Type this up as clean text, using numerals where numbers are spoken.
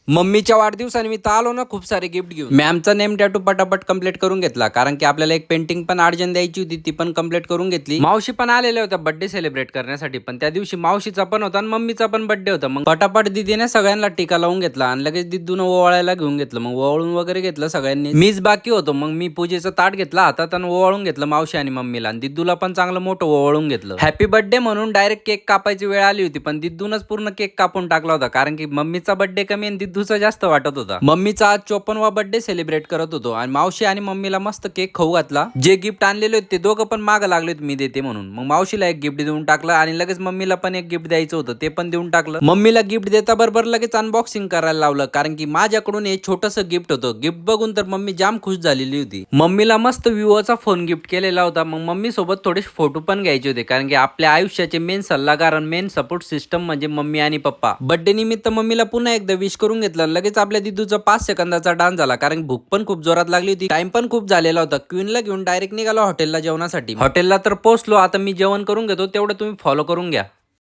मम्मीच्या वाढदिवसाने मी तर आलो ना खूप सारे गिफ्ट घेऊन. मॅमचा नेम टॅटू पटापट कंप्लीट करून घेतला, कारण की आपल्याला एक पेंटिंग पण अर्जंट द्यायची होती, ती पण कंप्लीट करून घेतली. मावशी पण आलेल्या होत्या बर्थडे सेलिब्रेट करण्यासाठी, पण त्या दिवशी मावशीचा पण होता आणि मम्मीचा पण बर्थडे होता. मग पटापट दीदीने सगळ्यांना टीका लावून घेतला आणि लगेच दिदून ओवाळायला घेऊन घेतलं. मग ओवाळून वगैरे घेतलं सगळ्यांनी. मीच बाकी होतो, मग मी पूजेचं ताट घेतला हातात आणि ओवाळून घेतलं मावशी आणि मम्मीला, आणि दिदूला पण चांगलं मोठं ओवाळून घेतलं. हॅपी बर्थडे म्हणून डायरेक्ट केक कापायची वेळ आली होती, पण दिदूनच पूर्ण केक कापून टाकला होता, कारण की मम्मीचा बर्थडे कमी आणि दिदूचा जास्त वाटत होता. मम्मीचा आज 54वा बर्थडे सेलिब्रेट करत होतो आणि मावशी आणि मम्मीला मस्त केक खाऊ घातला. जे गिफ्ट आणलेले होते ते दोघं पण माग लागले मी देते म्हणून. मग मावशीला एक गिफ्ट देऊन टाकलं आणि लगेच मम्मीला पण एक गिफ्ट द्यायचं होतं, ते पण देऊन टाकलं. मम्मीला गिफ्ट देता बरोबर लगेच अनबॉक्सिंग करायला लावलं, कारण की माझ्याकडून हे छोटंसं गिफ्ट होतं. गिफ्ट बघून तर मम्मी जाम खुश झालेली होती. मम्मीला मस्त विवोचा फोन गिफ्ट केलेला होता. मग मम्मी सोबत थोडे फोटो पण घ्यायचे होते, कारण की आपल्या आयुष्याचे मेन सल्लागार आणि मेन सपोर्ट सिस्टम म्हणजे मम्मी आणि पप्पा. बर्थडे निमित्त मम्मीला पुन्हा एकदा विश करून घेतलं. लगेच आपल्या दिदूचा 5 सेकंदाचा डान्स झाला, कारण भूक पण खूप जोरात लागली होती, टाइम पण खूप झालेला होता. क्वीनला घेऊन डायरेक्ट निघालो हॉटेलला जेवणासाठी. हॉटेलला तर पोहोचलो. आता मी जेवण करून घेतो, तेवढं तुम्ही फॉलो करून घ्या.